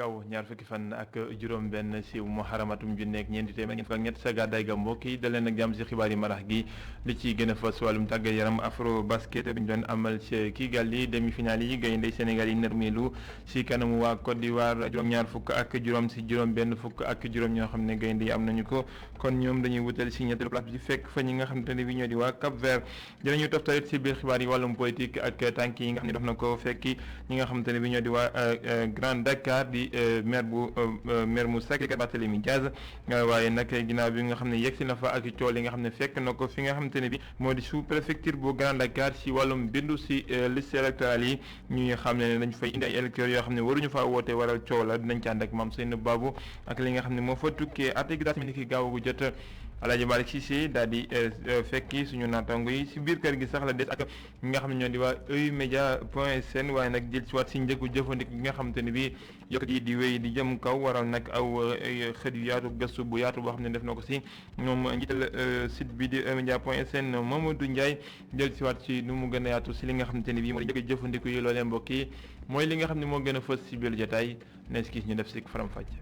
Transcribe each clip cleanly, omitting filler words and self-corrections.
gaaw ñaar fukki fan ak juróom-benn si muharamatum ju nekk ñeenti téeméer ñeent fukk ak ñett sa gàddaay ga mbokk yi daleen ak jàmm si xibaar yi marax gi li ci gën a fës wàllum tàggat yaram afro basket bi ñu doon amal ci Kigali demi-finale yi gaynde Sénégal yi nërmeelu si kanamu waa Côte d'Ivoire juróom-ñaar fukk ak juróom si juróom-benn fukk ak juróom ñoo xam ne gaynde yi am nañu ko kon ñoom dañuy wutal si ñetteelu place bi fekk fa ñi nga xam te ne bi ñoo di waa Cap Vert dinañu toftalit si biir xibaar yi wàllum politique ak tànk yi nga xam ne def na ko fekki ñi nga xam te ne bi ñoo di waa Grand Dakar di maire mu Sacré-Cœur Barthélémy Diaz waaye nag ginnaaw bi nga xam ne yegsi na fa ak cool yi nga xam ne fekk na ko fi nga xam te ne bi moo di sous préfecture bu Grand Dakar si wàllum bindu si liste électorale yi ñuy xam ne dañ fay indi ay électeurs yoo xam ne waruñu faa woote waral coow la dinañ ci ànd ak Mame Seynabou Babou ak li nga xam ne moo fa tukkee articulation ni ki gaaw gu jot Alaaji Malick Cissé daal di fekki suñu naataango yi si biir kër gi sax la des ak ñi nga xam ne ñoo di waa eMédia.sn waaye nag jël si waat si njëkku jëfandiku gi nga xam te ne bi yokk yi di wéy di jëm kaw waral nag aw xët yu yaatu gëstu bu yaatu boo xam ne def na ko si moom njiital site bi di eMédia.sn Mamadou Ndiaye jël si waat si nu mu gën a yaatu si li nga xam te ne bi moo di njëkk jëfandiku yi loolee mbokk yi mooy li nga xam ne moo gën a fës si biir jotaay nees gis ñu def si faram-fàcce.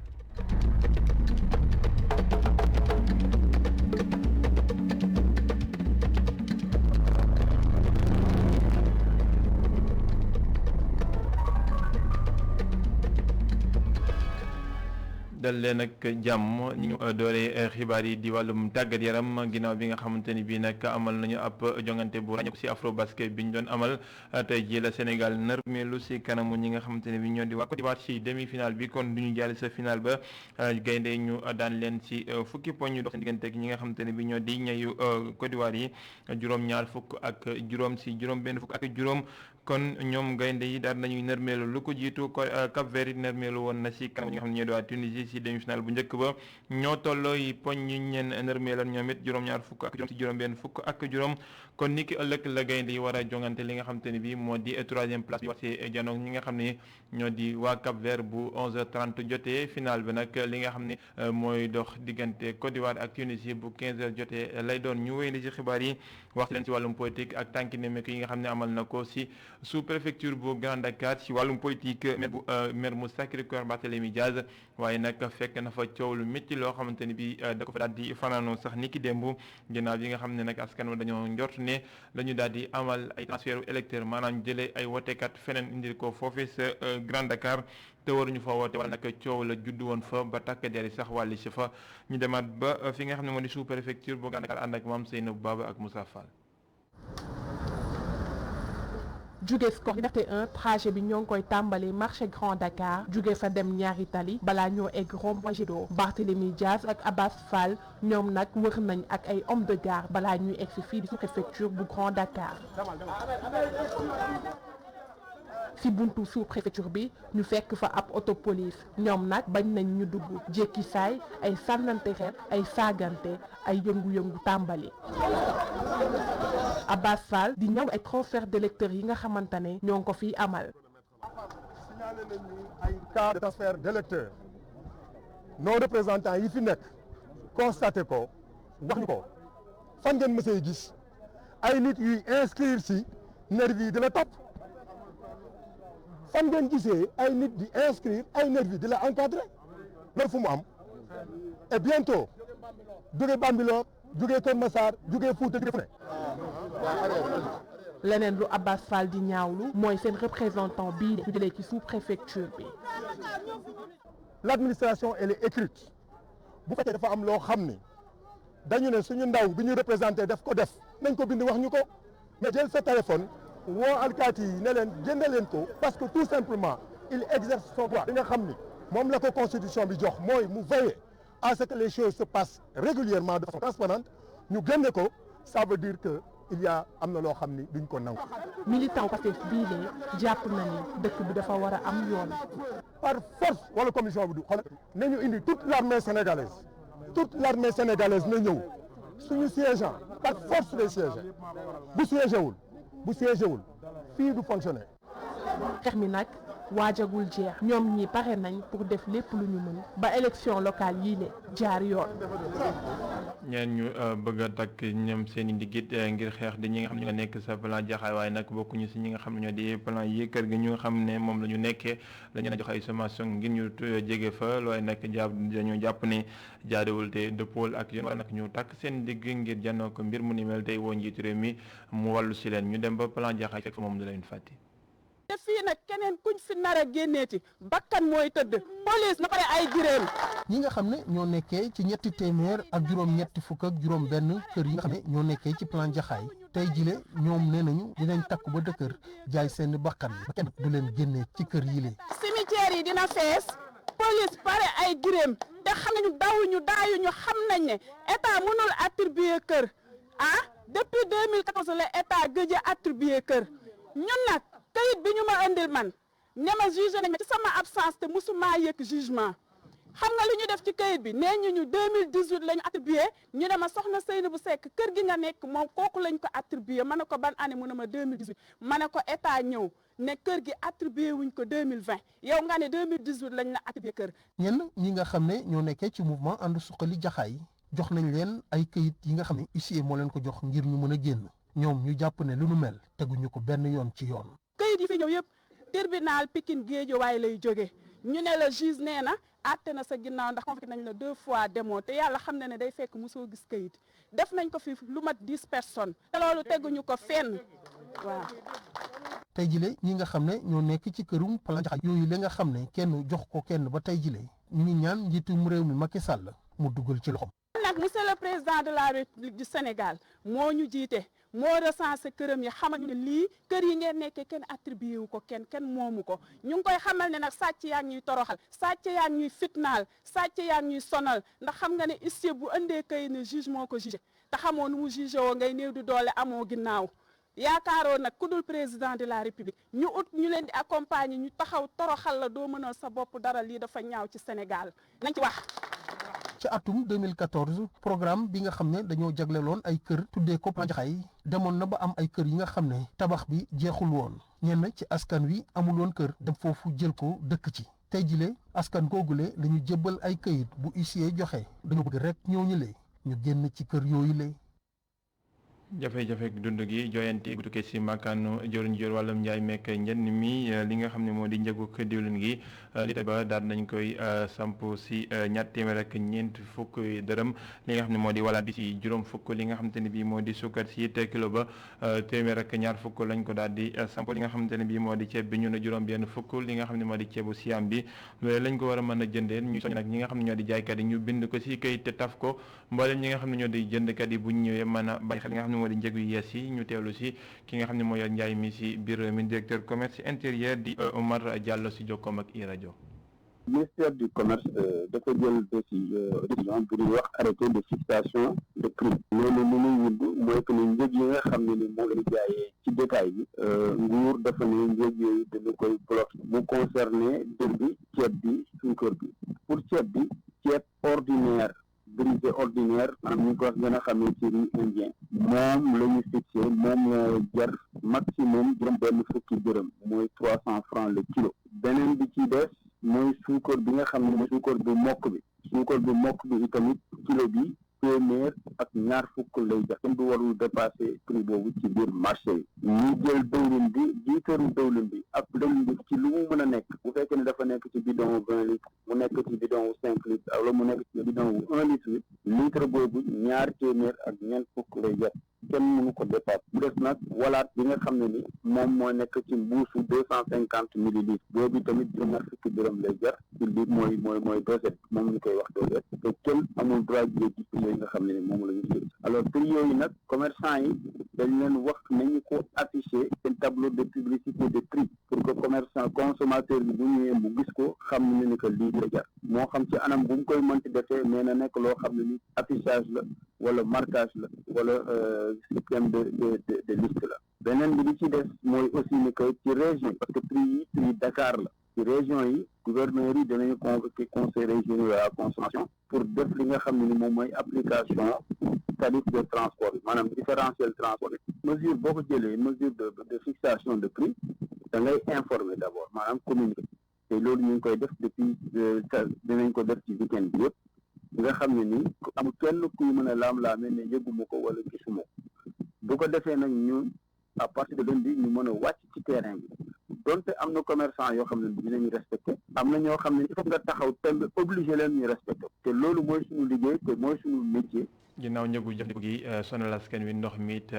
dal leen ak jàmm ñu doore xibaar yi di wàllum tàggat yaram ginnaaw bi nga xamante ni bii nag amal nañu ab jongante bu ràññeeku si afro basket bi ñu doon amal tey jii la Sénégal nërmeelu si kanamu ñi nga xamante ne bi ñoo di waa Côte d'Ivoire si demi-finale bi kon du ñu jàll sa final ba gaynde ñu daan leen si fukki poñ ñu dox seen diggante ak ñi nga xamante ne bi ñoo di ñayu Côte d'Ivoire yi juróom-ñaar fukk ak juróom si juróom-benn fukk ak juróom kon ñoom gaynde yi daal nañuy nërmeelu lu ko jiitu Cap Vert nërmeelu woon na si kanam ñi nga xam ne ñoo di waa Tunisie si demi-finale bu njëkk ba ñoo tolloo yi poñ ñu ñeen nërmeeloon ñoom it juróom-ñaar fukk ak juróom si juróom-benn fukk ak juróom kon ni ki ëllëg la gaynde yi war a jongante li nga xam te ne bi moo di troisième place bi war si janoog ñi nga xam ne ñoo di waa Cap Vert bu 11h30 jotee final bi nag li nga xam ne mooy dox diggante Côte d'Ivoire ak Tunisie bu 15h jotee lay doon ñu wéy ni ci xibaar yi wax leen si wàllum politique ak tànki nemmeeku yi nga xam ne amal na ko si sous préfecture bu Grand Dakar si wàllum politique maire mu Sacré-Cœur Barthélémy Diaz waaye nag fekk na fa coow lu métti loo xamante ni bi da ko fa daal di fanaanoo sax ni ki démb ginnaaw yi nga xam ne nag askan wa dañoo njort ne dañu daal di amal ay transfert électeur maanaam jëlee ay wotekat feneen indil ko foofee sa Grand Dakar te waruñu fa woote wala nag coow la judd woon fa ba takk der yi sax wàlli si fa ñu demaat ba fi nga xam ne moo di sous préfecture bu Grand Dakar ànd ak Mame Seynabou Babou ak Moussa Fall. jóge Score Liberté 1 trajet bi ñoo ngi koy tàmbali marché Grand Dakar jóge fa dem ñaari tali balaa ñoo egg rond-point Jet d'eau Barthélémy Diaz ak Abass Fall ñoom nag wër nañ ak ay hommes de gare balaa ñuy egg si fii di sous-préfecture bu Grand Dakar. ci buntu sous-préfecture bi ñu fekk fa ab auto police ñoom nag bañ nañ ñu dugg jékki saay ay sànnante xeet ay saagante ay yëngu-yëngu tàmbali. Abass Fall di ñëw ay transfert d'électeurs yi nga xamante ne ñoo ngi ko fiy amal. signalé nañu ay cas de transfert d'électeurs nos représentants yi fi nekk constaté ko wax ñu ko fan ngeen mësee gis ay nit yuy inscrire si nervi yi di la topp fan ngeen gisee ay nit di inscrire ay nervi di la encadrer loolu fu mu am et bientôt jóge Bambilor jóge Kër Massar jóge Fouta jóge fu ne. leneen lu Abass Fall di ñaawlu mooy seen représentant bii ñu jëlee ci sous-préfecture bi. l'administration elle est écrite bu fekkee dafa am loo xam ni dañu ne suñu ndaw bi ñu représenté def ko def nañ ko bind wax ñu ko mais jël sa téléphone woo alkaati yi ne leen génne leen ko parce que tout simplement il exerce son droit. li nga xam ni moom la ko constitution bi jox mooy mu veiller à ce que les choses se passent régulièrement de façon transparente ñu génne ko ça veut dire que il y a am na loo xam ni duñ ko nangu. militant Pastef bii de jàpp na ni dëkk bi dafa war a am yoon. par force wala commission bi du xool nañu indi toute l'armée sénégalaise na ñëw suñu siégeant par force des siéger bu siégé wul fii du fonctionner. xeex mi nag waajagul jeex ñoom ñi pare nañ pour def lépp lu ñu mën ba élection locale yii ne jaar yoon. ñeen ñu bëgg a takk ñoom seen i ndigit ngir xeex di ñi nga xam ne ñoo nekk sa plan jaxaay waaye nag bokkuñu si ñi nga xam ne ñoo di plan yi kër gi ñu nga xam ne moom la ñu nekkee dañu jox ay sommation ngir ñu jege fa looy nag dañoo jàpp ne jaadewul te dëppool ak yoon wala nag ñu takk seen ndigg ngir jànnoo ko mbir mu ni mel tey woo njiitu réew mi mu wàllu si leen ñu dem ba plan jaxaay fekk fa moom da leen fàtte. te fii nag keneen kuñ fi nar a génneeti bakkan mooy tëdd police na pare ay giréem. ñi nga xam ne ñoo nekkee ci ñetti téeméer ak juróom-ñetti fukk ak juróom-benn kër yi nga xam ne ñoo nekkee ci plan jaxaay tey jile ñoom nee nañu dinañ takku ba dëkkër jaay seen bakkan ba kenn du leen génnee ci kër yi lee. cimetière yi dina fees police pare ay giréem te xam nañu daayuñu xam nañ ne état mënul attribuer kër depuis 2014 la état gëj a attribuer kër ñun nag. kayit bi ñu ma indil man ne ma jugé nañ ma ci sama absence te musuma yëg jugement xam nga lu ñu def ci kayit bi nee ñu 2018 la ñu attribué ñu ne ma soxna Seynabou Seck kër gi nga nekk moom kooku lañ ko attribué ma ne ko ban année mu ne ma 2018 ma ne ko état ñëw ne kër gi attribué wuñ ko 2020 yow nga ne 2018 lañ la attribué kër. ñenn ñi nga xam ne ñoo nekkee ci mouvement ànd suqali jaxaay jox nañ leen ay kayit yi nga xam ne huissier moo leen ko jox ngir ñu mën a génn ñoom ñu jàpp ne lu nu mel teguñu ko benn yoon ci yoon. kayit yi fi ñëw yëpp tribunal Pikine Guédiawaye lay jóge ñu ne la juge nee na àtte na sa ginnaaw ndax convoqué nañ la 2 fois demoo te yàlla xam na ne day fekk mosoo gis kayit def nañ ko fi lu mat 10 personnes te loolu teguñu ko fenn waaw. tey jile ñi nga xam ne ñoo nekk ci kërum plan jaxaay yooyu la nga xam ne kenn jox ko kenn ba tey jile ñu ngi ñaan njiitum réew mi Macky Sall mu dugal ci loxoom. nag monsieur le président de la République du Sénégal moo ñu jiite. moo recensé këram yi xamal ne lii kër yi ngeen nekkee kenn attribué wu ko kenn moomu ko ñu ngi koy xamal ne nag sàcc yaa ngi ñuy toroxal sàcc yaa ngi ñuy fitnaal sàcc yaa ngi ñuy sonal ndax xam nga ne huissier bu indee kay ne juge moo ko jugé te xamoo nu mu jugé woo ngay néew di doole amoo ginnaaw yaakaaroo nag ku dul président de la république ñu ut ñu leen di accompagner ñu taxaw toroxal la doo mënal sa bopp dara lii dafa ñaaw ci Sénégal nañ ci wax. ci atum 2014 programme bi nga xam ne dañoo jagleloon ay kër tuddee ko plan jaxaay demoon na ba am ay kër yi nga xam ne tabax bi jeexul woon ñenn ci askan wi amul woon kër dem foofu jël ko dëkk ci tey jile askan googule dañu jébbal ay këyit bu huissier joxe dañu bëgg rek ñooñu lee ñu génn ci kër yooyu lee. jafe-jafe dund gi jooyanti gu tukkee si makkaanu jëruñ jër wàllum njaay mekk njënd mi li nga xam ne moo di njëgu diwlin gi li ba daal nañ koy samp si ñaar téeméer ak ñeent fukk dërëm li nga xam ne moo di walaat bi si juróom fukk li nga xamante ne bii moo di sukkar si te kilo ba téeméer ak ñaar fukk lañ ko daal di samp li nga xamante ne bii moo di ceeb bi ñu ne juróom benn fukk li nga xam ne moo di ceebu siam bi loolu lañ ko war a mën a jëndee ñu soñ nag ñi nga xam ne ñoo di jaaykat yi ñu bind ko si kayit te taf ko mboolem ñi nga xam ne ñoo di jëndkat yi bu ñu ñëwee mën a bàyyi xel li nga xam ne moo di njëg yu yees yi ñu teewlu si ki nga xam ne moo yor njaay mi si biir mi directeur commerce intérieur di Omar Diallo si jokkoom ak iRadio. Ministère du commerce dafa jël décision bu ñuy wax arrêté de fixation de prix loolu lu muy wund mooy que ni njëg yi nga xam ne ni moom lañu jaayee ci détail bi nguur dafa ne njëg yooyu dañu koy bloqué mu concerné dër bi ceeb bi suukar bi pour ceeb bi ceeb ordinaire brisé ordinaire maanaam ñu ko wax gën a xamee ci riz indien moom la ñu fixé moom la jar maximum juróom benn fukki dërëm mooy 300 francs le kilo beneen bi ci des mooy suukar bi nga xam ne mooy suukar bu mokk bi itamit kilo bi téeméer ak ñaar fukk lay jar kenn du warul dépasser prix boobu ci biir marché yi ñu jël dëwlin bi liitaru dëwlin bi ak dëwlin bi ci lu mu mën a nekk bu fekkee ne dafa nekk ci bidon wu 20 litres mu nekk ci bidon wu 5 litres wala mu nekk ci bidon wu 1 litre litre boobu ñaar téeméer ak ñeent fukk lay jar kenn mënu ko dépassé bu des nag walaat bi nga xam ne ni moom moo nekk ci mbuusu 250 millilitres boobu tamit juróom-ñaar fukki dërëm lay jar ci li mooy dosette moom ñu koy wax dosette te kenn amul droit jéggi prix yooyu nga xam ne ni moom la ñu jël alors prix yooyu nag commerçant yi dañ leen wax nañu ko affiché seen tableau de publicité de prix pour que commerçant consommateur bi bu ñëwee mu gis ko xam ne ni que lii la jar moo xam ci anam bu mu koy mënti defee mais na nekk loo xam ne ni affichage la wala marquage la wala système de liste la beneen bi li ci des mooy aussi ni que ci région parce que prix Dakar la ci région yi gouverneurs yi danañu convoqué conseil régional de la consommation pour def li nga xam ne ni moom mooy application tarif de transport bi maanaam différentiel transport bi mesure boo ko jëlee mesure de fixation de prix da ngay informer d'abord maanaam communiquer te loolu ñu ngi koy def depuis dinañ ko def ci week-end bi yëpp nga xam ne ni amul kenn kuy mën a laam-laame ne yëguma ko wala gisuma ko bu ko defee nag ñun à partir de lundi ñu mën a wàcc ci terrain bi donte am na commerçant yoo xam ne dinañu respecté am na ñoo xam ne il faut nga taxaw temb obligé leen ñu respecté te loolu mooy suñu liggéey te mooy suñu métier. ginnaaw njëgu jëfandiku gi sonal askan wi ndox mi it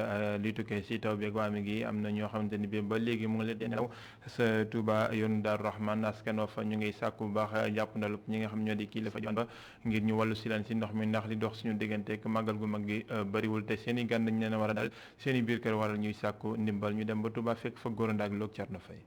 li tukkee si taw beeg waame gi am na ñoo xamante ni bi ba léegi mu ngi leen di nelaw sa Touba yoonu Daaru Rahman askan wa fa ñu ngi sàkku bu baax jàpp ndalub ñi nga xam ñoo di kilifa joon ba ngir ñu wàllu si leen si ndox mi ndax li dox suñu digganteeg màggal gu mag gi bëriwul te seen i gan dañ leen a war a dal seen i biir kër waral ñuy sàkku ndimbal ñu dem ba Touba fekk fa góorand ak loog Thierno Faye.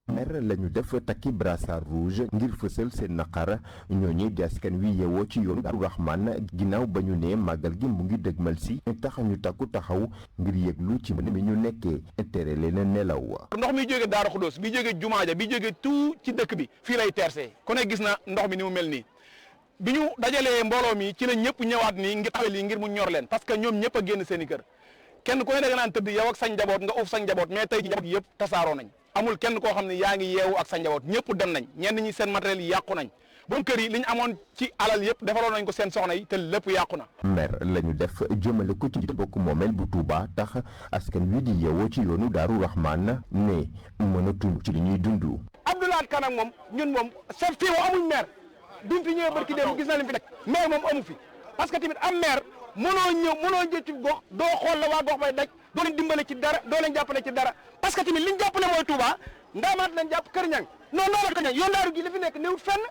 mer lañu def takki brassard rouge ngir fësal seen naqar ñooñu di askan wi yeewoo ci yoonu Daaru Rahman ginnaaw ba ñu ne màggal gi mu ngi dëgmal si tax ñu takku taxaw ngir yëglu ci mbënd mi ñu nekkee tere leen a nelaw. ndox mi jóge Daaru Xudoos bi jóge Jumaaja bi jóge tout ci dëkk bi fii lay tersee ku ne gis na ndox mi ni mu mel nii bi ñu dajalee mbooloo mi ci la ñëpp ñëwaat nii ngir taxawal lii ngir mu ñor leen parce que ñoom ñëpp a génn seen i kër kenn ku ne da nga naan tëdd yow ak sa njaboot nga uuf sa njaboot mais tey njaboot yëpp tasaaroo nañ amul kenn koo xam ne yaa ngi yeewu ak sa njaboot ñëpp dem nañ ñenn ñi seen matériel yi yàqu nañ borom kër yi li ñu amoon ci alal yëpp defaloon nañ ko seen soxna yi te lépp yàqu na. mer lañu def jëmale ko ci bokk moomeel bu Touba tax askan wi di yeewoo ci yoonu Daaru Rahman ne mënatuñu ci li ñuy dund. Abdoulaye Kane ak moom ñun moom sa fii woo amuñ maire duñ fi ñëwee barki démb gis na leen fi nekk maire moom amu fi parce que tamit am maire mënoo jël ci gox doo xool la waa gox bay daj doo leen dimbale ci dara doo leen jàppale ci dara parce que tamit liñ jàppale mooy Touba ndaamaat lañ jàpp Kër Ñang non la Kër Ñang yoon daaru gi li fi nekk newut fenn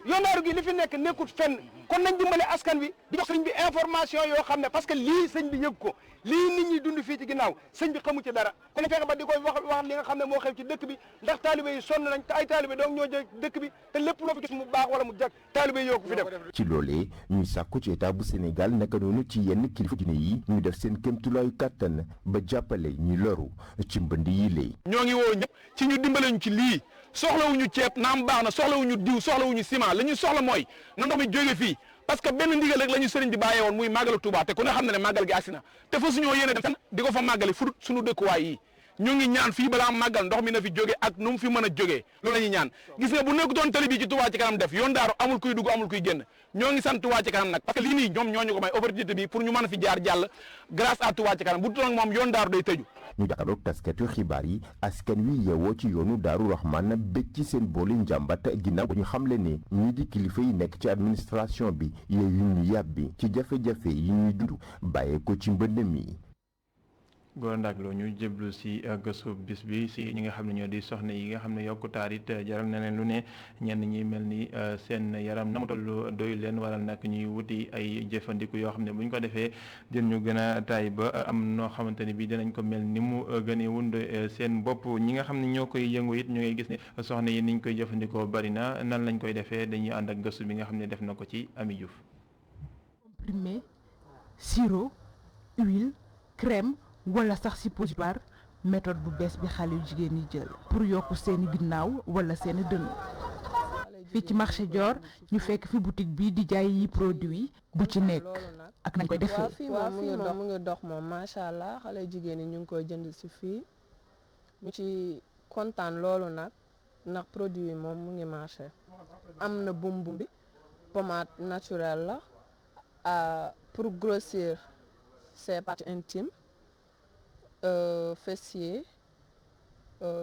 yoon daaru gi li fi nekk nekkut fenn kon nañ dimbale askan wi di jox sëñ bi information yoo xam ne parce que lii sëñ bi yëg ko lii nit ñi dund fii ci ginnaaw sëñ bi xamu ci dara kon fexe ba di koy wax li nga xam ne moo xew ci dëkk bi ndax taalibe yi sonn nañ te ay taalibe donc ñoo jël dëkk bi te lépp loo fi gis mu baax wala mu jag taalibe yi yoo ko fi def. ci loolee ñuy sàkku ci état bu Sénégal naka noonu ci yenn kilifa diine yi ñu def seen kéemtulaayu kàttan ba jàppale ñi loru ci mbënd yi lay. ñoo ngi woo ñëpp ci ñu dimbale ñu ci lii soxlawuñu ceeb naam baax na soxlawuñu diw soxlawuñu ciment la ñu soxla mooy na ndox mi jóge fii parce que benn ndigal rek la ñu sëriñ bi bàyyee woon muy màggalu Touba te ku ne xam na ne màggal gi agsi na te fa suñoo yéene dem fenn di ko fa màggali fu suñu dëkkuwaay yi ñu ngi ñaan fii balaa màggal ndox mi na fi jóge ak nu mu fi mën a jógee loolu la ñuy ñaan gis nga bu nekk doon tali bi ci Touba ci kanam def yoon daaru amul kuy dugg amul kuy génn ñoo ngi sant Touba ci kanam nag parce que lii nii ñoom ñoo ñu ko may opportunité bi pour ñu mën a fi jaar jàll grâce à Touba ci kanam bu doon moom yoon daaru day tëju. ñu jàkkaarloog taskatu xibaar yi askan wi yeewoo ci yoonu Daaru Rahman bëgg ci seen boole njàmbat ginnaaw ba ñu xamle ne ñii di kilifa yi nekk ci administration bi yooyu ñu yàbbi ci jafe-jafe yi ñuy dund bàyyee ko ci mbënd mi. góor ndaak loo ñu jéblu si gëstu bis bi si ñi nga xam ne ñoo di soxna yi nga xam ne yokku taarit jaral na leen lu ne ñenn ñi mel ni seen yaram na mu toll doyu leen waral nag ñuy wuti ay jëfandiku yoo xam ne bu ñu ko defee dinañ ñu gën a taay ba am noo xamante ne bii dinañ ko mel ni mu gënee wund seen bopp ñi nga xam ne ñoo koy yëngu it ñu ngay gis ne soxna yi niñ koy jëfandikoo bari na nan lañ koy defee dañuy ànd ak gëstu bi nga xam ne def na ko ci Ami Diouf. comprimé sirop huile crème wala sax suppositoire méthode bu bees bi xale yu jigéen yi jël pour yokk seeni ginnaaw wala seeni dënn fii ci marché Dior ñu fekk fi boutique bi di jaay yi produit bu ci nekk ak nañ koy defee. fii moom mu ngi dox moom macha allah xale jigéen yi ñu ngi koy jënd si fii ñu ci kontaan loolu nag ndax produit yi moom mu ngi marché am na bumbum bi pommade naturelle la pour grossir ses parties intimes. Fessier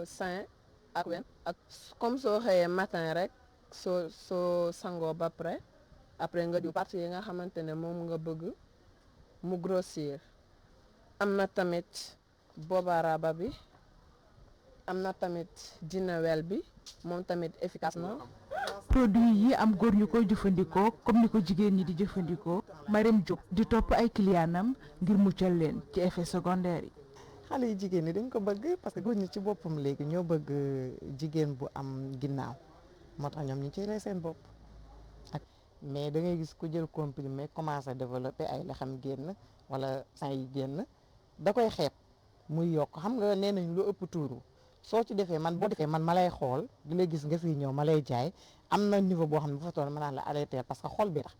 sein ak wen ak comme soo xëyee matin rek soo sangoo ba pare après nga diw partie yi nga xamante ne moom nga bëgg mu grossir am na tamit bobaraba bi am na tamit dinawel bi moom tamit efficace na. produit yi am góor ñu koy jëfandikoo comme ni ko jigéen ñi di jëfandikoo Marème Diop di topp ay clientam ngir muccal leen ci effet secondaire yi. xale yi jigéen ñi dañ ko bëgg parce que góor ñi ci boppam léegi ñoo bëgg jigéen bu am ginnaaw moo tax ñoom ñu ciy rey seen bopp ak mais da ngay gis ku jël comprimé commencé développer ay lexam génn wala sein yi génn da koy xeeb muy yokk xam nga nee nañ lu ëpp tuuru soo ci defee man boo defee man ma lay xool di la gis nga fi ñëw ma lay jaay am na niveau boo xam ne bu fa toll ma naan la arrêté parce que xol bi tax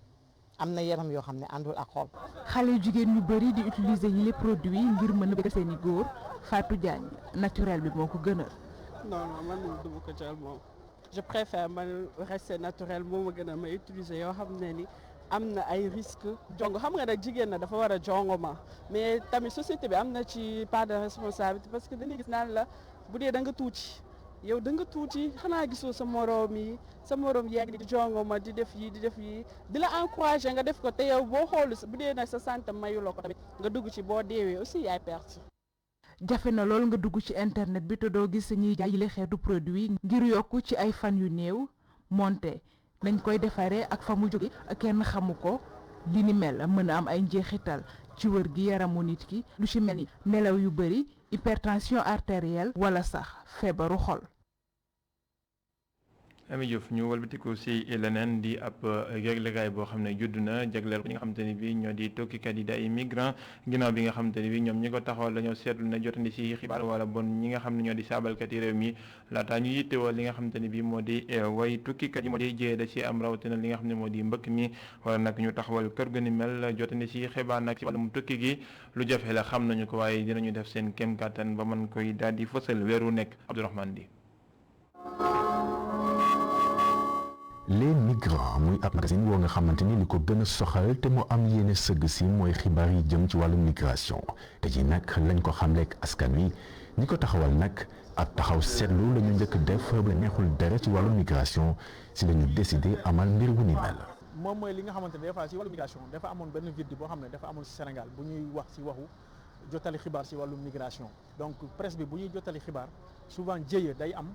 am na yaram yoo xam ne àndul ak xol. xale yu jigéen ñu bëri di utiliser yi les produits ngir mën a bëgg seen i góor Fatou Diagne naturel bi moo ko gënal. non man dama ko caal moom je préfère man rester naturel moo ma gën a ma utiliser yoo xam ne ni am na ay risques jong xam nga nag jigéen na dafa war a jongoma mais tamit société bi am na ci part de responsabilité parce que dañuy gis naan la bu dee da nga tuuti yow da nga tuuti xanaa gisoo sa moroom yi sa moroom yegg di jongoma di def yi di la encourager nga def ko te yow boo xoolu bu dee nag sa santé mayu la ko tamit nga dugg ci boo deewee aussi yaay perte. jafe na lool nga dugg ci internet bi te doo gis ñuy jaay yile xeetu produit ngir yokku ci ay fan yu néew monte nañ koy defaree ak fa mu jóge kenn xamu ko li ni mel mën a am ay njeexital ci wër gi yaramu nit ki lu ci mel ni nelaw yu bari hypertension artérielle wala sax feebaru xol. Ami Diouf ñu walbatiku si leneen di ab yëglekaay boo xam ne judd na jagleel ko ñi nga xamante ni bi ñoo di tukkikat yi di ay migrants ginnaaw bi nga xamante ni bi ñoom ñi ko taxawal dañoo seetlu ne jotandi si xibaar wala bon ñi nga xam ne ñoo di saabalkat yi réew mi laataa ñu yittewoo li nga xamante ni bi moo di way tukkikat yi moo di jiyee da si am rawatina li nga xam ne moo di mbëkk mi wala nag ñu taxawal kër gu ni mel jotandi si xibaar nag si wàllum tukki gi lu jafe la xam nañu ko waaye dinañu def seen kem kàttan ba mën koy daal di fësal weeru nekk Abdourahmane Di. Les migrants muy ab magazine woo nga xamante ni li ko gën a soxal te mu am yéene sëgg si mooy xibaar yi jëm ci wàllu migration te ji nag lañ ko xamleek askan wi ñi ko taxawal nag ab taxaw seetlu la ñu njëkk def ba neexul dara ci wàllu migration si la ñu décidé amal mbir wu ni mel. moom mooy li nga xamante ne des fois si wàllu migration dafa amoon benn vide boo xam ne dafa amoon si Sénégal bu ñuy wax si waxu jottali xibaar si wàllu migration donc presse bi bu ñuy jottali xibaar souvent jéye day am.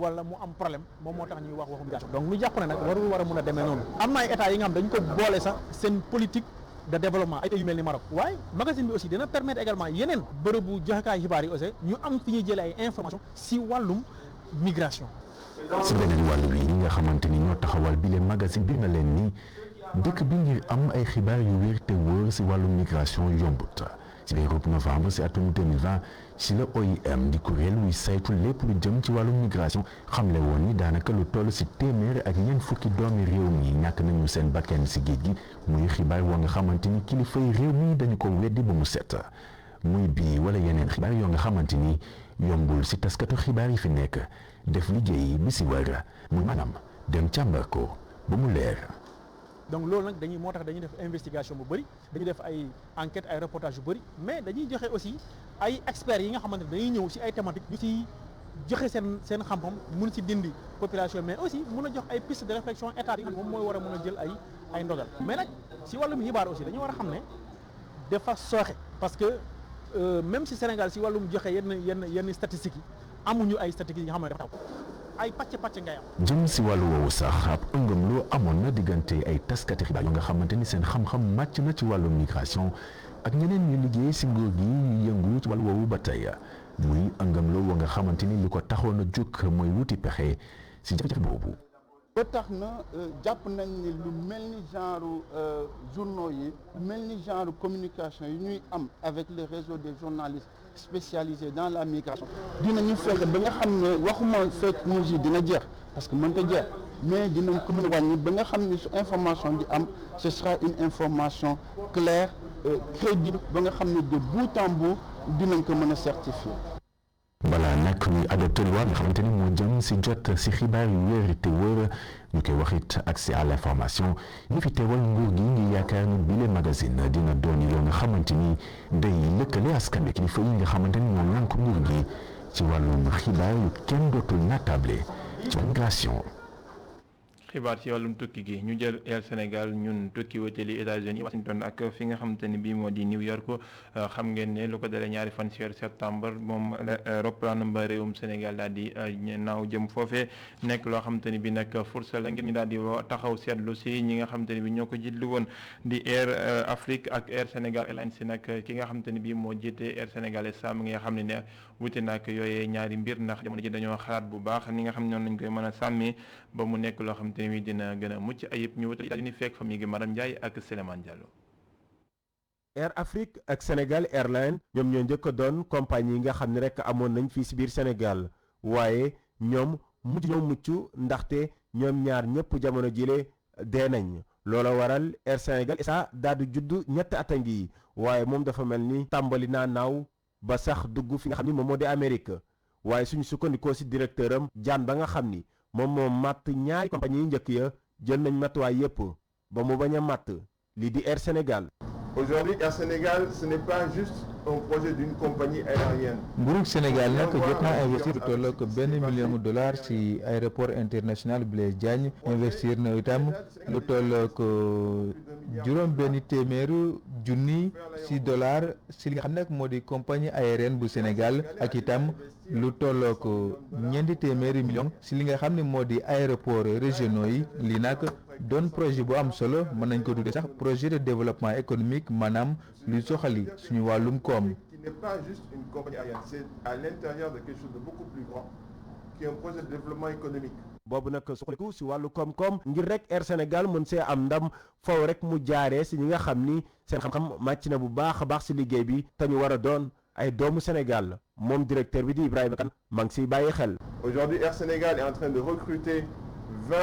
wala mu am problème moom moo tax ñuy wax waxu migration donc ñu jàpp ne nag warul war a mun a demee noonu am na ay état yi nga xam dañu ko boole sax seen politique de développement ay pays yu mel ni Maroc waaye magazine bi aussi dina permettre également yeneen bërëbu joxekaay xibaar yi aussi ñu am fi ñuy jëlee ay information si wàllum migration. si beneen wàll wi ñi nga xamante ni ñoo taxawal bi leen magazine bi na leen ni dëkk bi ngir am ay xibaar yu wér te wóor si wàllum migration yombut ci weeru novembre si atum 2020 si la OIM di kuréel wuy saytu lépp lu jëm ci wàllum migration xamle woon ni daanaka lu toll si téeméer ak ñeent fukki doomi réew mi ñàkk nañu seen bakkan si géej gi muy xibaar woo nga xamante ni kilifay réew mi dañu ko weddi ba mu set muy bii wala yeneen xibaar yoo nga xamante ni yombul si taskatu xibaar yi fi nekk def liggéey bi si war muy maanaam dem càmbar ko ba mu leer. donc loolu nag moo tax dañuy def investigation bu bëri dañuy def ay enquête ay reportage yu bëri mais dañuy joxe aussi ay experts yi nga xamante ne dañuy ñëw si ay thématiques ñu si joxe seen xam-xam mun si dindi population mais aussi mun a jox ay piste de réflexion état yi moom mooy war a mun a jël ay ndogal mais nag si wàllum xibaar aussi dañu war a xam ne dafa sooxe parce que même si Sénégal si wàllum joxe yenn statistiques yi amuñu ay statistiques yi nga xam ne dafa taw ay pàcc ngay am. jëm si wàllu woowu sax ab ëngam loo amoon na diggante ay taskati xibaar yu nga xamante ni seen xam-xam màcc na ci wàllu migration ak ñeneen ñu liggéey si nguur gi ñu yëngu ci wàllu woowu ba tey muy ëngam loo nga xamante ni li ko taxoon a jóg mooy wuti pexe si jafe-jafe boobu. ba tax na jàpp nañ ni lu mel ni genre journaux yi mel ni genre communication yi ñuy am avec le réseau des journalistes spécialisés dans la migration dinañu fexe ba nga xam ne waxuma fake news yi dina jeex parce que mënta jeex mais dinañ ko mën a wàññi ba nga xam ne su information di am ce sera une information claire crédible ba nga xam ne de bout en bout dinañ ko mën a certifier. balaa nag ñuy adopté loi nga xamante ni moo jëm si jot si xibaar yu wér te wóor ñu koy waxit accès à l' information ñu fi teewal nguur gi ngi yaakaar ni bile magazine dina doon yoo nga xamante ni day lëkkale askan wi kilifa yi nga xamante ni moo lànk nguur gi ci wàllum xibaar yu kenn dootul natable ci migration. xibaar ci wàllum tukki gi ñu jël Air Sénégal ñun tukki wutali États-Unis Washington ak fi nga xamante ni bii moo di New York xam ngeen ne lu ko dalee ñaari fan ci weeru septembre moom roplaan ba réewum Sénégal daal di naaw jëm foofee nekk loo xamante ni bi nag force la ngir ñu daal di taxaw seetlu si ñi nga xamante ni bi ñoo ko jiitlu woon di Air Afrique ak Air Sénégal Airlines si nag ki nga xamante ni bi moo jiite Air Sénégal SA mi nga xam ne ne wute nag yooyee ñaari mbir ndax jamono ji dañoo xalaat bu baax ni nga xam ne noonu lañ koy mën a sàmmee ba mu nekk loo xamante ni dina gën a mucc ayib ñu wutali daal di fekk famille gi Maram Ndiaye ak Souleymane Diallo. Air Afrique ak Sénégal Airlines ñoom ñoo njëkk a doon compagnie yi nga xam ne rek amoon nañ fii si biir Sénégal waaye ñoom mujj ñoo mucc ndaxte ñoom ñaar ñëpp jamono jile dee nañ loola waral Air Sénégal SA daal di judd ñetti at a ngi waaye moom dafa mel ni tàmbali naa naaw ba sax dugg fi nga xam ni moom moo di Amérique waaye suñu sukkandikoo si directeur am jaan ba nga xam ni moom moo matt ñaari compagnie yi njëkk ya jël nañ matuwaay yépp ba mu bañ a matt lii di Air Sénégal. Aujourd'hui, Air Sénégal, ce n'est pas juste un projet d'une compagnie aérienne. nguurug Sénégal nag jot naa investir lu toll ak $1 million ci aéroport international Blaise Diagne investir na itam lu toll ak juróom-benn téeméeru junni ci dollar ci li nga xam ne moo di compagnie aérienne bu Sénégal ak itam lu toll ak ñeenti téeméeri million ci li nga xam ne moo di aéroport régionaux yi lii nag doon projet bu am solo mën nañ ko tuddee sax projet de développement économique maanaam luy soxali suñu wàllum koom. Qui n'est pas juste une compagnie aérienne, c'est à l'intérieur de quelque chose de beaucoup plus grand, qui est un projet de développement économique. boobu nag suqaliku si wàllu koom-koom ngir rek Air Sénégal mën see am ndam faw rek mu jaaree si ñi nga xam ni seen xam-xam màcc na bu baax a baax si liggéey bi te ñu war a doon ay doomu Sénégal moom directeur bi di Ibrahima Kane maa ngi siy bàyyi xel. Aujourd'hui, Air Sénégal est en train de recruter 20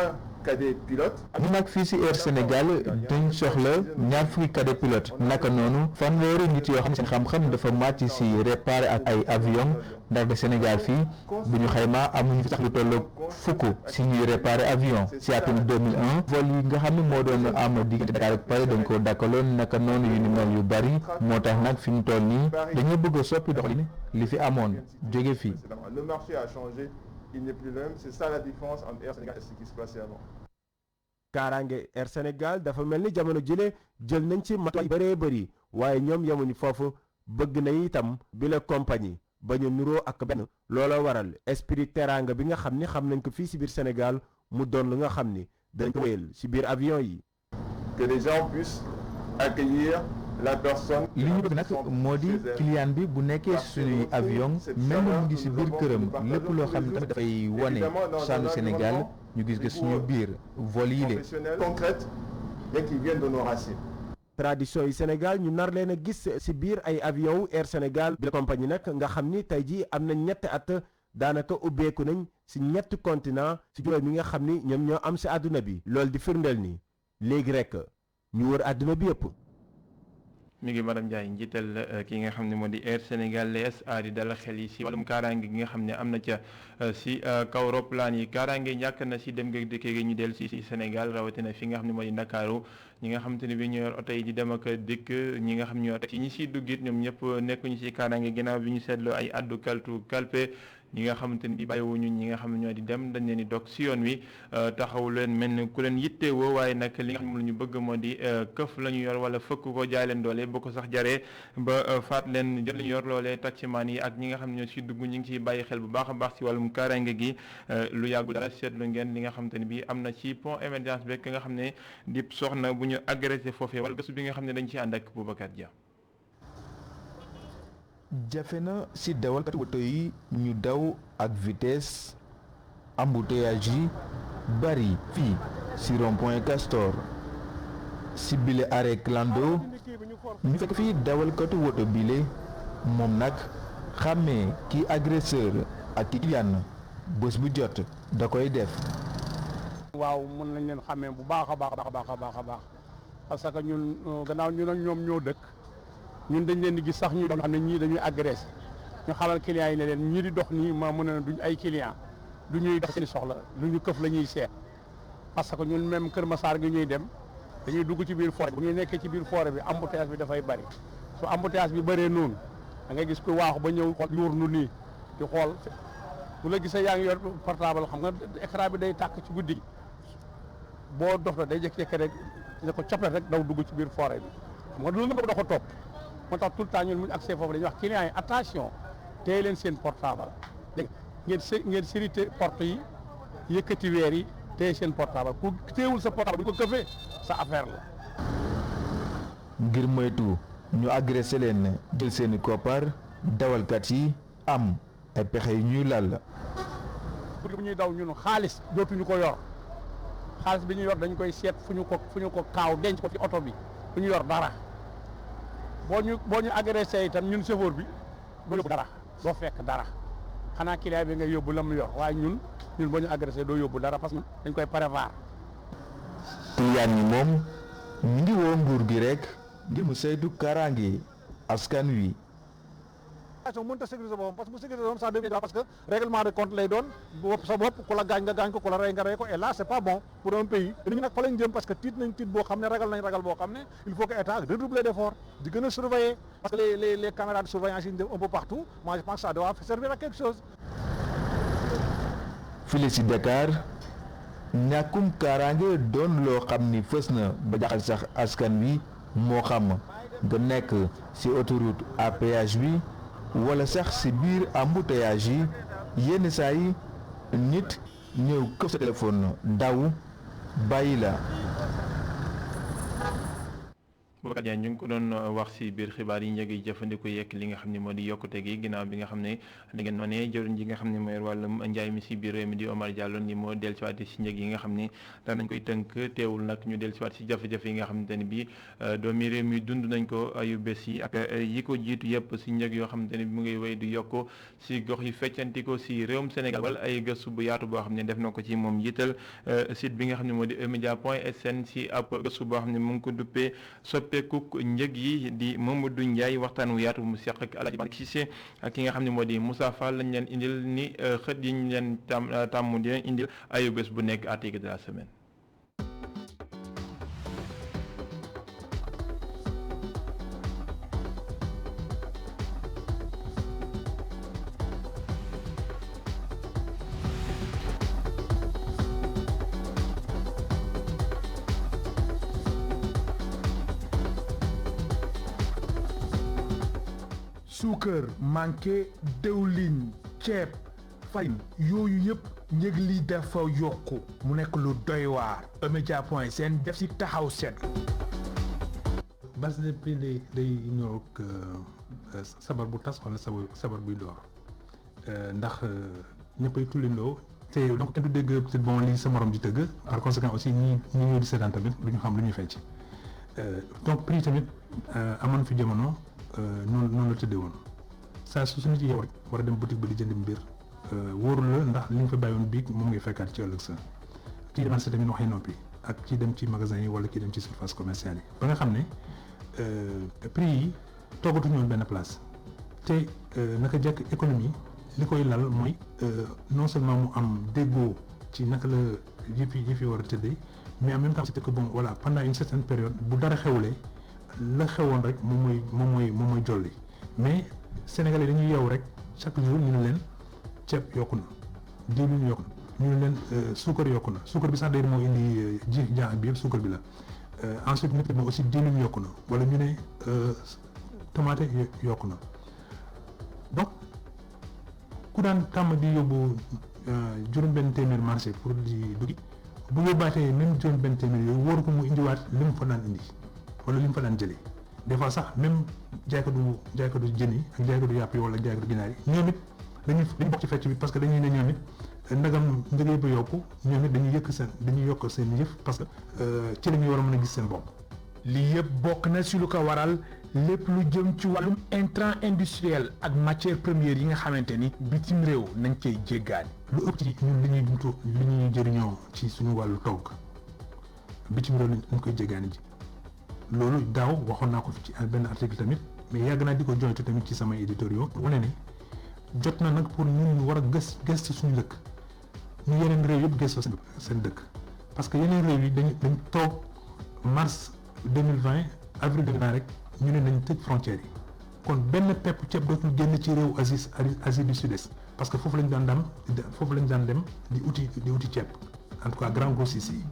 cadets pilotes. ñu nag fii ci Air Sénégal dañ soxla ñaar fukki cadet pilote naka noonu fanweeri nit yoo xam ne seen xam-xam dafa màcc ci réparer ak ay avion ndax de Sénégal fii bu ñu xaymaa amuñu fi sax lu toll fukk ci ñuy réparer avion ci atum 2001 vol yi nga xam ne moo doon am diggante Dakar ak Paris dañ ko dakkaloon naka noonu yu ni mel yu bari moo tax nag fi ñu toll nii dañuy bëgg a soppi doxalin li fi amoon jóge fii. Le marché a changé. Il n'est plus le même, c'est ça la différence entre Air Sénégal et ce qui se passait avant. kaaraange Air Sénégal dafa mel ni jamono jële jël nañ ci matuwaay bëree bëri waaye ñoom yemuñu foofu bëgg na itam bi la compagnie ba ñu nuroo ak benn loola waral esprit teraanga bi nga xam ni xam nañ ko fii si biir Sénégal mu doon lu nga xam ni dañ ko wéyal si biir avion yi. Que les gens puissent accueillir la personne. li ñu bëgg nag moo di client bi bu nekkee suñuy avion mel na mu ngi ci biir këram lépp loo xam ne tamit dafay wane saanu Sénégal ñu gis nga suñu biir vol yi le concrète mais qui viennent de nos racines. tradition yi Sénégal ñu nar leen a gis ci biir ay avion wu Air Sénégal bi la compagnie nag nga xam ni tey jii am na ñetti at daanaka ubbeeku nañ ci ñetti continent ci juróom yi nga xam ni ñoom ñoo am ci àdduna bi loolu di firndeel ni léegi rek ñu wër àdduna bi yëpp. mi ngi madame Ndiaye njiital ki nga xam ne moo di Air Sénégal SA di dal xel yi si wàllum kaaraange gi nga xam ne am na ca si kaw roplaan yi kaaraange ñàkk na si dem nga dëkk gi ñu dellu si Sénégal rawatina fi nga xam ne moo di Ndakaaru ñi nga xamante ne bi ñu yor oto yi di dem ak dikk ñi nga xam ñoo teg ci ñi siy duggit ñoom ñëpp nekkuñu si kaaraange ginnaaw bi ñu seetloo ay addu kalpe ñi nga xamante ni bàyyiwuñu ñi nga xam ne ñoo di dem dañ leen di dog si yoon wi taxaw leen mel ni ku leen yittewoo waaye nag li nga xam ne la ñu bëgg moo di këf la ñu yor wala fëkk ko jaay leen doole bu ko sax jaree ba faat leen jël li ñu yor loolee taximaan yi ak ñi nga xam ne ñoo si dugg ñu ngi ciy bàyyi xel bu baax a baax si wàllum kaaraange gi lu yàggul dara seetlu ngeen li nga xamante ni bi am na ci pont émergence beeg nga xam ne di soxna bu ñu agressé foofee wala gëstu bi nga xam ne dañ ci ànd ak Boubacar Dia. jafe na ci dawalkat woto yi ñu daw ak vitesse embouteillage yi bari fii ci rond-point Castor ci bile arrêt clando ñu fekk fii dawalkatu woto bile moom nag xàmmee ki agresseur ak ki client bés bu jot da koy def. waaw mën nañ leen xàmmee bu baax a baax a baax a baax a baax parce que ñun gannaaw ñun ak ñoom ñoo dëkk. ñun dañ leen di gis sax ñu doon xam ne ñii dañuy agressé ñu xamal clients yi ne leen ñii di dox nii ma mën a duñ ay clients du ñuy dox seen soxla lu ñu këf la ñuy seet parce que ñun même Kër Massar gi ñuy dem dañuy dugg ci biir forêt bu ñu nekkee ci biir forêt bi embouteillage bi dafay bari su embouteillage bi bëree noonu da ngay gis ko waaxu ba ñëw xool yuur nu nii di xool bu la gisee yaa ngi yor portable xam nga écran bi day tàkk ci guddi boo dox la day jékki-jékki rek ne ko coppet rek daw dugg ci biir forêt bi xam nga loolu nga da ko topp moo tax tout le temps ñun mu ñu accès foofu dañuy wax clients yi attention téye leen seen portable dégg ngeen sérité porte yi yëkkati weer yi téye seen portable ku téyewul sa portable bu ñu ko këfee sa affaire la. ngir moytu ñu agressé leen jël seeni koppar dawalkat yi am ay pexe yu ñuy lal. bu ñuy daw ñun xaalis dootuñu ko yor xaalis bi ñu yor dañ koy seet fu ñu ko kaaw denc ko ci oto bi fu ñu yor dara. boo ñu agressé itam ñun chauffeur bi doo yóbbu dara doo fekk dara xanaa client bi nga yóbbu la mu yor waaye ñun boo ñu agressé doo yóbbu dara parce que dañ koy prévoir. client yi moom ñu ngi woo nguur gi rek ngir mu saytu kaaraange askan wi. mënut a sécuriser boppam parce que bu sécuriser boppam ça devient parce que règlement de compte lay doon sa bopp ku la gaañ nga gaañ ko ku la rey nga rey ko et là c'est pas bon pour un pays te nit ñi nag fa lañ jëm parce que tiit nañ tiit boo xam ne ragal nañ ragal boo xam ne il faut que état redoubler d'efforts di gën a surveiller parce que les caméras de surveillance yi ñu def un peu partout moi je pense que ça doit servir à quelque chose. file si Dakar ñàkkum kaaraange doon loo xam ni fës na ba jaxal sax askan wi moo xam nga nekk ci autoroute à péage bi wala sax ci biir embouteillage yi yenn saa yi nit ñëw këf sa téléphone daw bàyyi la. Boubacar Diagne ñu ngi ko doon wax ci biir xibaar yi njëg yi jëfandiku yekk li nga xam ne moo di yokkute gi ginnaaw bi nga xam ne da ngeen noonee jëriñ ji nga xam ne mooy wàllum njaay mi ci biir réew mi di Omar Diallo ni moo dellusiwaat ci njëg yi nga xam ne danañ koy tënk teewul nag ñu dellusiwaat ci jafe-jafe yi nga xamante ne bii doomi réew mi dund nañ ko ayu bés yi ak yi ko jiitu yëpp ci njëg yoo xamante ne bi mu ngi wéy di yokk ci gox yi feccanti ko ci réewum Sénégal wala ay gëstu bu yaatu boo xam ne def na ko ci moom yital site bi nga xam ne moo di emedia.sn ci ab gëstu boo xam ne mu ngi ko duppee soppeeku njëg yi di Mamadou Ndiaye waxtaan wu yaatu mu seq ak Alaaji Malick Cissé ak ki nga xam ne moo di Moussa Fall lañ leen indil ni xët yi ñu leen tàmm di leen indil ayu bés bu nekk article de la semaine. suukar manqué dëwlin ceeb farine yooyu yëpp njëg li dafa yokku mu nekk lu doy waar emedia.sn def ci taxaw seet. base de prix day ñëw ak sabar bu tas wala sabar buy door ndax ñëppay tullindoo te donc kenn du dégg peut-être bon lii sa morom di tëgg par conséquent aussi ñi ñëw di seetaan tamit du ñu xam lu ñuy fecc donc prix tamit amoon fi jamono noonu la tëddee woon saa su suñu ci yow rek war a dem boutique ba di jënd mbir wóorul la ndax li nga fa bàyyoon biig moom ngay fekkaat ci ëllëg sa kii demal sa tamit waxee noppi ak kii dem ci magasin yi wala kii dem ci surface commerciale yi ba nga xam ne prix yi toogatuñu woon benn place te naka jekk économie li koy lal mooy non seulement mu am déggoo ci naka la yëf yi war a tëddee mais en même temps c'est que bon voilà pendant une certaine période bu dara xewlee la xewoon rek moom mooy jolli mais Sénégalais dañuy yeewu rek chaque jour ñu ne leen ceeb yokku na diwlin yokku na ñu ne leen suukar yokku na suukar bi sax day moo indi ji jaax bi yëpp suukar bi la ensuite nit ñi aussi diwlin yokku na wala ñu ne tomate yokku na donc ku daan tàmm di yóbbu juróom-benn téeméer marché pour di duggi bu yóbbaatee même juróom-benn téeméer yooyu wóoru ko mu indiwaat li mu fa daan indi wala li mu fa daan jëlee des fois sax même jaaykatu jën yi ak jaaykatu yàpp yi wala jaaykatu ginaar yi ñoom it dañuy bokk ci fecc bi parce que dañuy ne ñoom it ndagam njëgee ba yokku ñoom it dañuy yokk seen yëf parce que ci la ñuy war a mën a gis seen bopp. lii yëpp bokk na ci lu ko waral lépp lu jëm ci wàllum intrant industriel ak matière première yi nga xamante ni bitim réew nañ koy jéggaani. lu ëpp ci ñun li ñuy jëriñoo ci suñu wàllu togg bitim réew nañ koy jéggaani ji. loolu daaw waxoon naa ko fi ci benn article tamit mais yàgg naa di ko joytu tamit ci samay éditoriaux wane ne jot na nag pour ñun ñu war a gëstu suñu dëkk ñu yeneen réew yëpp gëstu seen dëkk parce que yeneen réew yi dañ toog mars 2020 avril 2020 rek ñu ne nañ tëj frontières yi kon benn pepp ceeb dootul génn ci réew Asie du Sud-Est parce que foofu lañ daan dem di uti ceeb en tout cas grand grossiste yi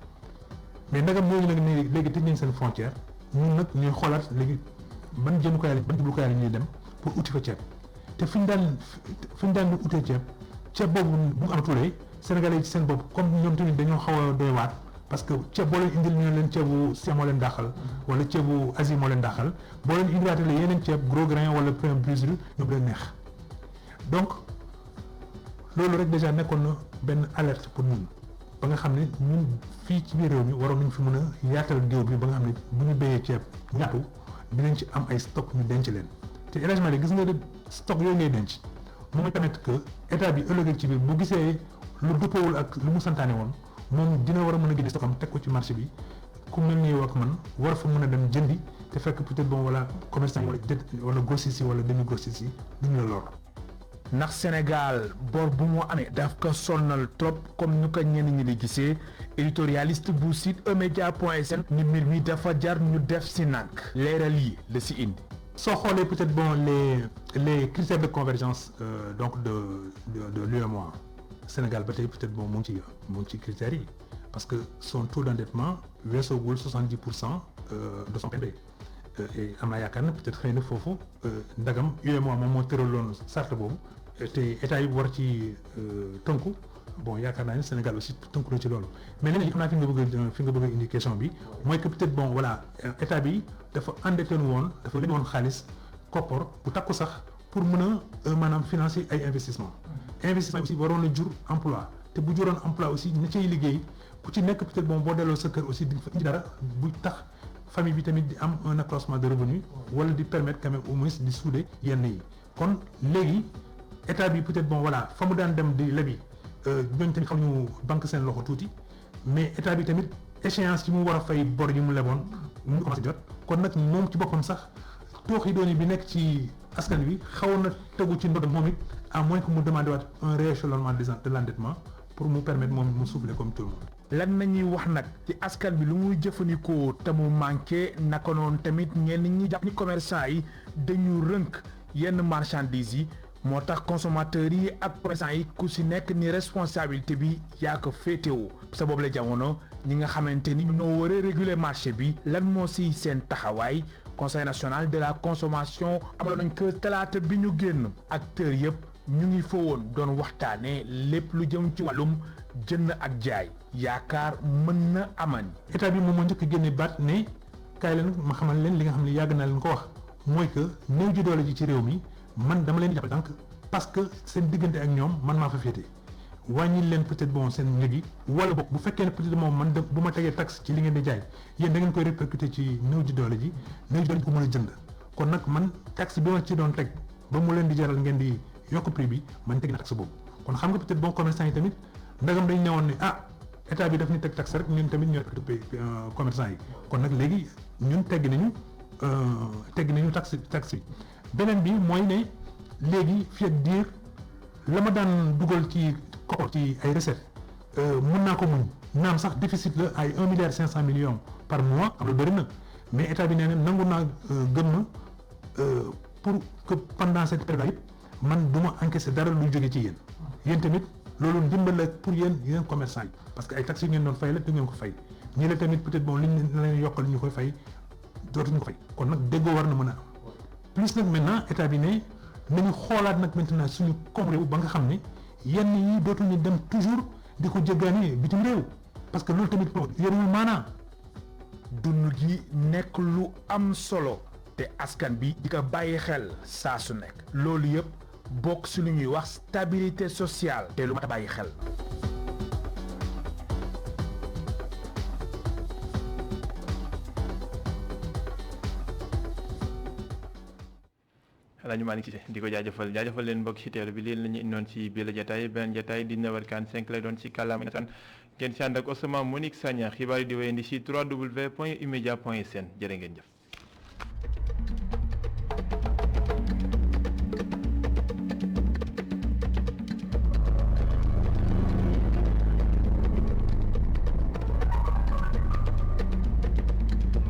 mais ndagam ñooñu nag ne léegi tëj nañ seen frontière ñun nag ñuy xoolaat léegi ban jëmukaay ban jublukaay la ñuy dem pour uti fa ceeb te fi ñu daan di utee ceeb boobu bu mu amatulee Sénégalais yi ci seen bopp comme ñoom tamit dañoo xaw a doy waat parce que ceeb boo leen indil ñu ne leen ceebu Sia moo leen dàqal wala ceebu Asie moo leen dàqal boo leen indiwaatee yeneen ceeb gros grain wala pain brisé ñu leen neex donc loolu rek déjà nekkoon na benn alerte pour ñun ba nga xam ne ñun fii ci biir réew mi waroon nañ fi mën a yaatal géew bi ba nga xam ne bu ñu béyee ceeb ñaatu dinañ ci am ay stock ñu denc leen te élevage li gis nga de stock yooyu ngay denc mu ngi permettre que état bi ëllëg ci biir bu gisee lu dëppoowul ak lu mu santaane woon moom dina war a mën a génne stockam teg ko ci marché bi ku mel ni yow ak man war fa mën a dem jëndi te fekk peut-être bon voilà commerçant wala grossiste yi wala demi grossiste yi duñ la lor. ndax Sénégal bor bu mu amee daf ko sonnal trop comme ñu ko ñenn ñi di gisee éditorialiste bu site emedia.sn ni mbir mi dafa jar ñu def si nànk leeral yi la si indi. soo xoolee peut-être bon les critères de convergence donc de l'UEMOA Sénégal ba tey peut-être bon mu ngi ci critères yi parce que son taux d'endettement weesoogul 70% de son PIB et am naa yaakaar ne peut-être xëy na foofu ndagam UEMOA moom moo tëraloon charte boobu te état yi war ci tënku bon yaakaar naa ne Sénégal aussi tënku na ci loolu mais leneen xam naa fi nga bëgg a indi question bi mooy que peut-être bon voilà état bi dafa endetté woon dafa leen woon xaalis koppor bu takku sax pour mën a maanaam financer ay investissement aussi waroon na jur emploi te bu juroon emploi aussi ña cay liggéey ku ci nekk peut-être bon boo delloo sa kër aussi di nga fa indi dara bu tax famille bi tamit di am un accroissement de revenu wala di permettre quand même au moins di souder yenn yi kon léegi état bi peut-être bon voilà fa mu daan dem di lebi ñooñu tamit xam ñu banque seen loxo tuuti mais état bi tamit échéance yi mu war a fay bor yi mu leboon mu ngi commencé jot kon nag moom ci boppam sax tooxi dooni bi nekk ci askan wi xawoon na tegu ci ndodd moom it à moins que mu demandé waat un rééchelonnement de l'endettement pour mu permettre moom mu souffler comme tout le monde. lan nañuy wax nag ci askan bi lu muy jëfandikoo te mu manqué naka noonu tamit ñenn ñi jàpp ni commerçant yi dañu rënk yenn marchandises yi moo tax consommateurs yi ak commerçant yi ku si nekk ni responsabilité bi yaa ko féetewoo sa boobu la jamono ñi nga xamante ni ñoo war a réguler marché bi lan moo si seen taxawaay conseil national de la consommation amal nañ ko talaata bi ñu génn acteurs yëpp ñu ngi fa woon doon waxtaanee lépp lu jëm ci wàllum jënd ak jaay yaakaar mën na aman état bi moom moo njëkk a génne baat ne kaay leen ma xamal leen li nga xam ne yàgg naa leen ko wax mooy que néew ji doole ji ci réew mi man dama leen di jàppale tànk parce que seen diggante ak ñoom man maa fa féete wàññi leen peut-être bon seen njëg yi wala boog bu fekkee ne peut-être moom man bu ma tegee taxe ci li ngeen di jaay yéen da ngeen koy répercuter ci néew ji doole ji ko mën a jënd kon nag man taxe bi ma ci doon teg ba mu leen di jaral ngeen di yokk prix bi man teg na taxe boobu kon xam nga peut-être bon commerçant yi tamit ndagam dañ newoon ne état bi daf ñu teg taxe rek ñun tamit ñoo commerçant yi kon nag léegi ñun tegg nañu taxe bi beneen bi mooy ne léegi fii ak diir la ma daan dugal ci koppar ci ay recettes mën naa ko muñ naam sax déficit la ay 1,5 milliard par mois am lu bëri na mais état bi nee na nangu naa gëm na pour que pendant cette période yëpp man du ma encaisser dara luy jóge ci yéen tamit loolu ndimbal la pour yéen commerçant yi parce que ay taxes yi ngeen doon fay la du ngeen ko fay ñii la tamit peut-être bon liñ leen yokkal ñu koy fay dootuñu ko fay kon nag déggoo war na mën a am plus nag maintenant état bi ne nañu xoolaat nag maintenant suñu koom réew ba nga xam ne yenn yi dootuñu dem toujours di ko jéggaani bitim réew parce que loolu tamit yorul maanaa dund gi nekk lu am solo te askan bi di ko bàyyi xel saa su nekk loolu yëpp bokk si lu ñuy wax stabilité sociale te lu mat a bàyyi xel. xanaa ñu maa ngi ci di ko jaajëfal leen mbokk ci teelu bi lii la ñu indoon ci biir la jotaay beneen jotaay 19h45 lay doon ci kàllaama nasaraan ngeen si ànd ak Ousmane Monique Sagna xibaar yi di wéyandi ci www.emedia.sn jërë ngeen jëf.